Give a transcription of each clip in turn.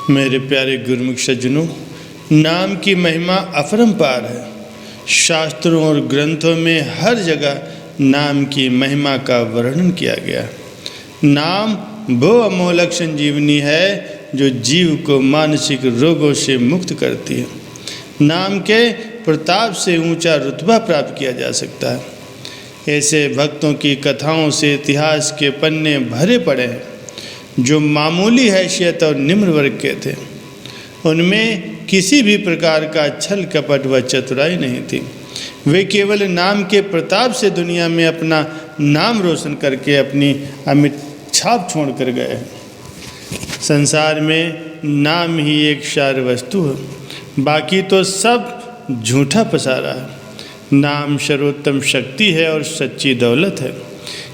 मेरे प्यारे गुरुमुख सज्जनों, नाम की महिमा अपरंपार है। शास्त्रों और ग्रंथों में हर जगह नाम की महिमा का वर्णन किया गया। नाम वो अमोलक संजीवनी है जो जीव को मानसिक रोगों से मुक्त करती है। नाम के प्रताप से ऊंचा रुतबा प्राप्त किया जा सकता है। ऐसे भक्तों की कथाओं से इतिहास के पन्ने भरे पड़े हैं जो मामूली हैसियत और निम्न वर्ग के थे। उनमें किसी भी प्रकार का छल कपट व चतुराई नहीं थी। वे केवल नाम के प्रताप से दुनिया में अपना नाम रोशन करके अपनी अमिट छाप छोड़ कर गए हैं। संसार में नाम ही एक सार वस्तु है, बाकी तो सब झूठा पसारा है। नाम सर्वोत्तम शक्ति है और सच्ची दौलत है।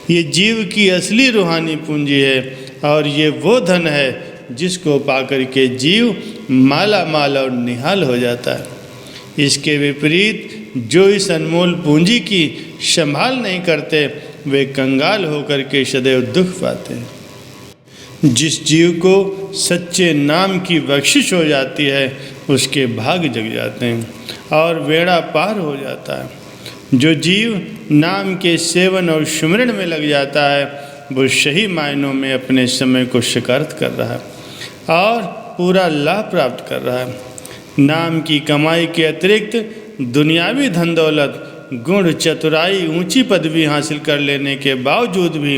ये जीव की असली रूहानी पूंजी है और ये वो धन है जिसको पाकर के जीव माला माल और निहाल हो जाता है। इसके विपरीत जो इस अनमोल पूंजी की संभाल नहीं करते वे कंगाल होकर के सदैव दुख पाते हैं। जिस जीव को सच्चे नाम की बख्शिश हो जाती है उसके भाग जग जाते हैं और बेड़ा पार हो जाता है। जो जीव नाम के सेवन और सुमिरन में लग जाता है वो सही मायनों में अपने समय को शिकारत कर रहा है और पूरा लाभ प्राप्त कर रहा है। नाम की कमाई के अतिरिक्त दुनियावी धन दौलत, गुण, चतुराई, ऊंची पदवी हासिल कर लेने के बावजूद भी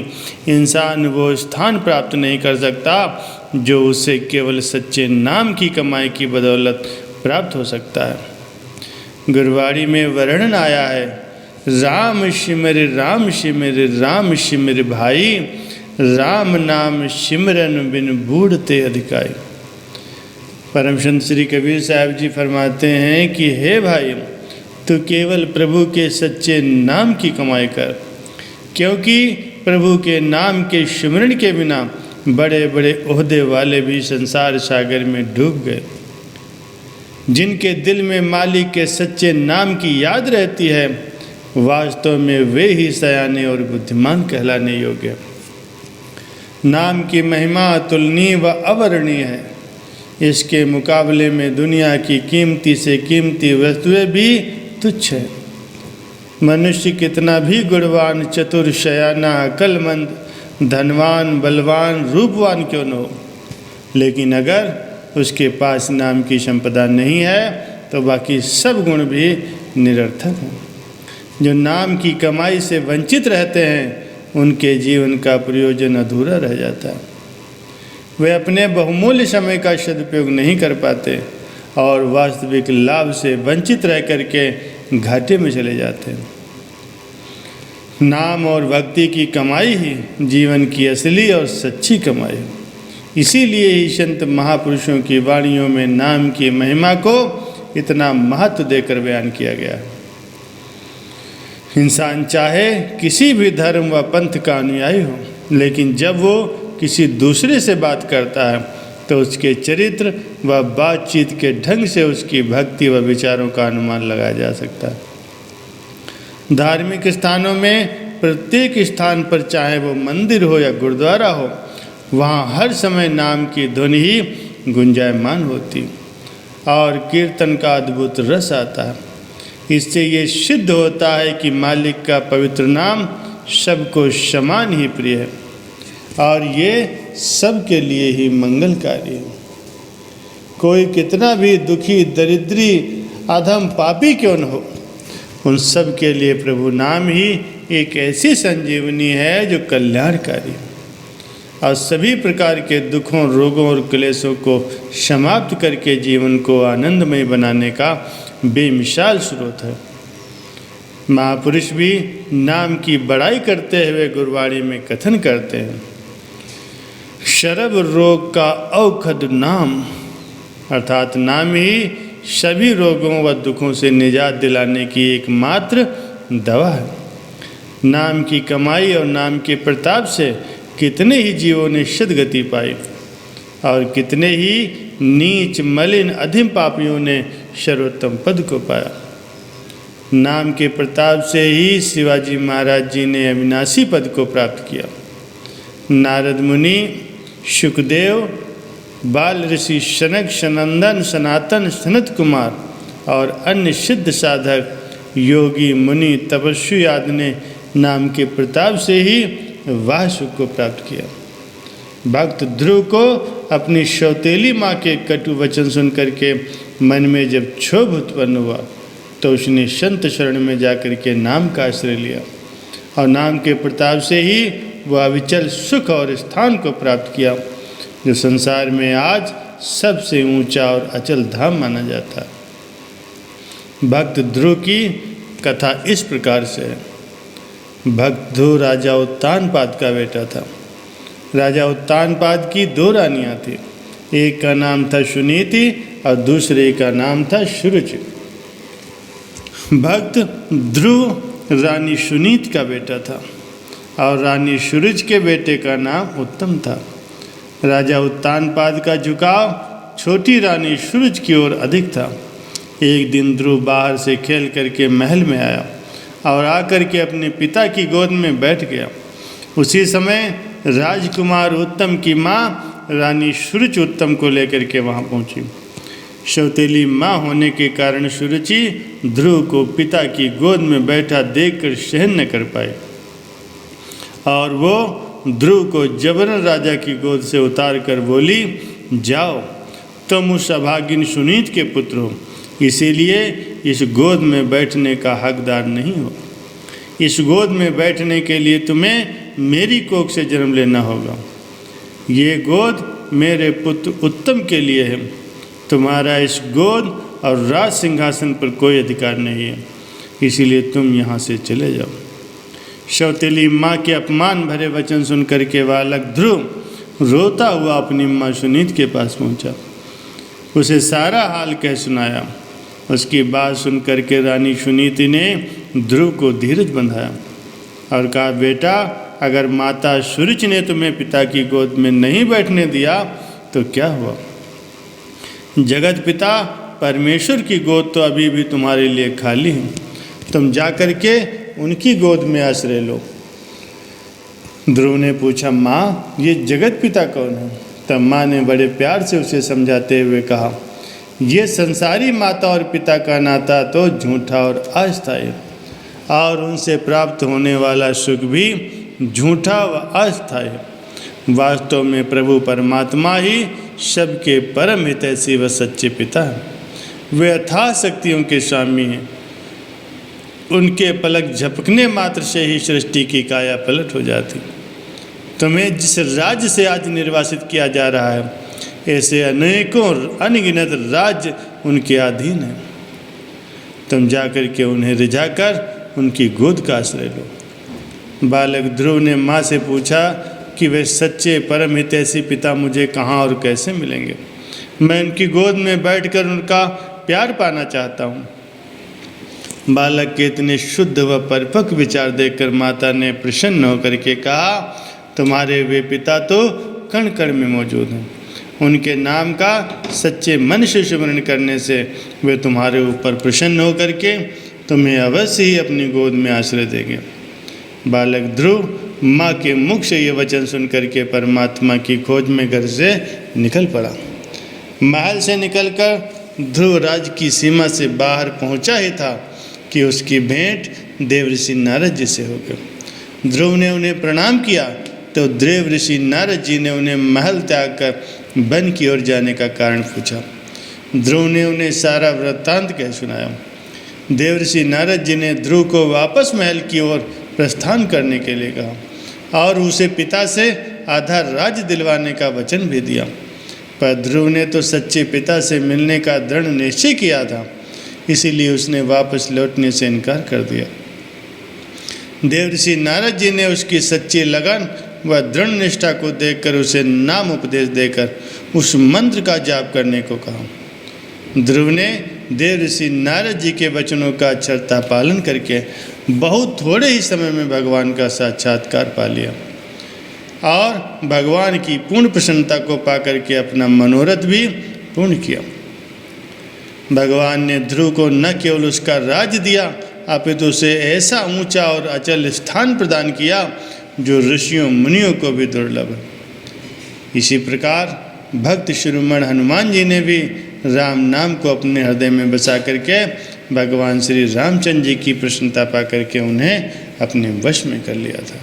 इंसान वो स्थान प्राप्त नहीं कर सकता जो उसे केवल सच्चे नाम की कमाई की बदौलत प्राप्त हो सकता है। गुरबाणी में वर्णन आया है, राम सिमर राम सिमर राम सिमर भाई, राम नाम सिमरन बिन बूढ़ते अधिकाई। परम संत श्री कबीर साहब जी फरमाते हैं कि हे भाई, तू केवल प्रभु के सच्चे नाम की कमाई कर, क्योंकि प्रभु के नाम के सिमरन के बिना बड़े बड़े ओहदे वाले भी संसार सागर में डूब गए। जिनके दिल में मालिक के सच्चे नाम की याद रहती है वास्तव में वे ही सयाने और बुद्धिमान कहलाने योग्य। नाम की महिमा अतुलनीय व अवर्णनीय है। इसके मुकाबले में दुनिया की कीमती से कीमती वस्तुएं भी तुच्छ है। मनुष्य कितना भी गुणवान, चतुर, शयाना, अक्लमंद, धनवान, बलवान, रूपवान क्यों न हो, लेकिन अगर उसके पास नाम की संपदा नहीं है तो बाकी सब गुण भी निरर्थक हैं। जो नाम की कमाई से वंचित रहते हैं उनके जीवन का प्रयोजन अधूरा रह जाता है। वे अपने बहुमूल्य समय का सदुपयोग नहीं कर पाते और वास्तविक लाभ से वंचित रह करके घाटे में चले जाते हैं। नाम और भक्ति की कमाई ही जीवन की असली और सच्ची कमाई है। इसीलिए ही संत महापुरुषों की वाणियों में नाम की महिमा को इतना महत्व देकर बयान किया गया है। इंसान चाहे किसी भी धर्म व पंथ का अनुयायी हो, लेकिन जब वो किसी दूसरे से बात करता है तो उसके चरित्र व बातचीत के ढंग से उसकी भक्ति व विचारों का अनुमान लगाया जा सकता है। धार्मिक स्थानों में प्रत्येक स्थान पर, चाहे वो मंदिर हो या गुरुद्वारा हो, वहाँ हर समय नाम की ध्वनि ही गुंजायमान होती और कीर्तन का अद्भुत रस आता है। इससे ये सिद्ध होता है कि मालिक का पवित्र नाम सबको समान ही प्रिय है और ये सबके लिए ही मंगलकारी है। कोई कितना भी दुखी, दरिद्री, अधम, पापी क्यों न हो, उन सब के लिए प्रभु नाम ही एक ऐसी संजीवनी है जो कल्याणकारी है और सभी प्रकार के दुखों, रोगों और क्लेशों को समाप्त करके जीवन को आनंदमय बनाने का बेमिसाल स्रोत है। महापुरुष भी नाम की बड़ाई करते हुए गुरबाणी में कथन करते हैं, शरब रोग का औखद नाम, अर्थात नाम ही सभी रोगों व दुखों से निजात दिलाने की एकमात्र दवा है। नाम की कमाई और नाम के प्रताप से कितने ही जीवों ने सद्गति पाई और कितने ही नीच, मलिन, अधम पापियों ने सर्वोत्तम पद को पाया। नाम के प्रताप से ही शिवाजी महाराज जी ने अविनाशी पद को प्राप्त किया। नारद मुनि, सुखदेव, बाल ऋषि शनक, सनंदन, सनातन, सनत कुमार और अन्य सिद्ध साधक योगी, मुनि, तपस्वी आदि ने नाम के प्रताप से ही वाह सुख को प्राप्त किया। भक्त ध्रुव को अपनी सौतेली माँ के कटु वचन सुन करके मन में जब क्षोभ उत्पन्न हुआ तो उसने संत शरण में जाकर के नाम का आश्रय लिया और नाम के प्रताप से ही वह अविचल सुख और स्थान को प्राप्त किया, जो संसार में आज सबसे ऊंचा और अचल धाम माना जाता है। भक्त ध्रुव की कथा इस प्रकार से है। भक्त ध्रुव राजा उत्तानपाद का बेटा था। राजा उत्तानपाद की 2 रानियां थीं। एक का नाम था सुनीति और दूसरे का नाम था सुरुचि। भक्त ध्रुव रानी सुनीत का बेटा था और रानी सुरुच के बेटे का नाम उत्तम था। राजा उत्तानपाद का झुकाव छोटी रानी सुरुच की ओर अधिक था। एक दिन ध्रुव बाहर से खेल करके महल में आया और आकर के अपने पिता की गोद में बैठ गया। उसी समय राजकुमार उत्तम की माँ रानी सुरुचि उत्तम को लेकर के वहाँ पहुँची। सौतेली माँ होने के कारण सुरुचि ध्रुव को पिता की गोद में बैठा देखकर सहन न कर पाई और वो ध्रुव को जबरन राजा की गोद से उतार कर बोली, जाओ, तुम उस अभागिन सुनीत के पुत्र हो, इसीलिए इस गोद में बैठने का हकदार नहीं हो। इस गोद में बैठने के लिए तुम्हें मेरी कोख से जन्म लेना होगा। ये गोद मेरे पुत्र उत्तम के लिए है। तुम्हारा इस गोद और राज सिंहासन पर कोई अधिकार नहीं है, इसीलिए तुम यहाँ से चले जाओ। सौतेली माँ के अपमान भरे वचन सुन करके बालक ध्रुव रोता हुआ अपनी माँ सुनीत के पास पहुँचा। उसे सारा हाल कह सुनाया। उसकी बात सुन करके रानी सुनीति ने ध्रुव को धीरज बंधाया और कहा, बेटा, अगर माता सुरुचि ने तुम्हें पिता की गोद में नहीं बैठने दिया तो क्या हुआ? जगत पिता परमेश्वर की गोद तो अभी भी तुम्हारे लिए खाली है। तुम जा कर के उनकी गोद में आश्रय लो। ध्रुव ने पूछा, माँ, ये जगत पिता कौन है? तब माँ ने बड़े प्यार से उसे समझाते हुए कहा, ये संसारी माता और पिता का नाता तो झूठा और अस्थायी और उनसे प्राप्त होने वाला सुख भी झूठा व अस्थायी है। वास्तव में प्रभु परमात्मा ही सबके परम हितैषी व सच्चे पिता हैं। वे अथाह शक्तियों के स्वामी हैं। उनके पलक झपकने मात्र से ही सृष्टि की काया पलट हो जाती। तुम्हें जिस राज्य से आज निर्वासित किया जा रहा है, ऐसे अनेकों अनगिनत राज्य उनके अधीन हैं। तुम जाकर के उन्हें रिझाकर उनकी गोद का आश्रय लो। बालक ध्रुव ने माँ से पूछा कि वे सच्चे परम हितैषी पिता मुझे कहाँ और कैसे मिलेंगे? मैं उनकी गोद में बैठकर उनका प्यार पाना चाहता हूँ। बालक के इतने शुद्ध व परिपक्व विचार देखकर माता ने प्रसन्न होकर के कहा, तुम्हारे वे पिता तो कण कण में मौजूद हैं। उनके नाम का सच्चे मन से स्मरण करने से वे तुम्हारे ऊपर प्रसन्न होकर के तुम्हें अवश्य ही अपनी गोद में आश्रय देंगे। बालक ध्रुव माँ के मुख से ये वचन सुन करके परमात्मा की खोज में घर से निकल पड़ा। महल से निकलकर ध्रुव राज की सीमा से बाहर पहुँचा ही था कि उसकी भेंट देवऋषि नारद जी से हो गई। ध्रुव ने उन्हें प्रणाम किया तो देवऋषि नारद जी ने उन्हें महल त्याग कर वन की ओर जाने का कारण पूछा। ध्रुव ने उन्हें सारा वृत्तांत कह सुनाया। देवऋषि नारद जी ने ध्रुव को वापस महल की ओर प्रस्थान करने के लिए कहा और उसे पिता से आधा राज्य दिलवाने का वचन भी दिया। पर ध्रुव ने तो सच्चे पिता से मिलने का दृढ़ निश्चय किया था, इसीलिए उसने वापस लौटने से इनकार कर दिया। देवऋषि नारद जी ने उसकी सच्ची लगन व दृढ़ निष्ठा को देखकर उसे नाम उपदेश देकर उस मंत्र का जाप करने को कहा। ध्रुव ने देवऋषि नारद जी के वचनों का अक्षरता पालन करके बहुत थोड़े ही समय में भगवान का साक्षात्कार पा लिया और भगवान की पूर्ण प्रसन्नता को पाकर के अपना मनोरथ भी पूर्ण किया। भगवान ने ध्रुव को न केवल उसका राज्य दिया, अपितु उसे ऐसा ऊंचा और अचल स्थान प्रदान किया जो ऋषियों मुनियों को भी दुर्लभ है। इसी प्रकार भक्त शिरोमण हनुमान जी ने भी राम नाम को अपने हृदय में बसा करके भगवान श्री रामचंद्र जी की प्रसन्नता पा करके उन्हें अपने वश में कर लिया था।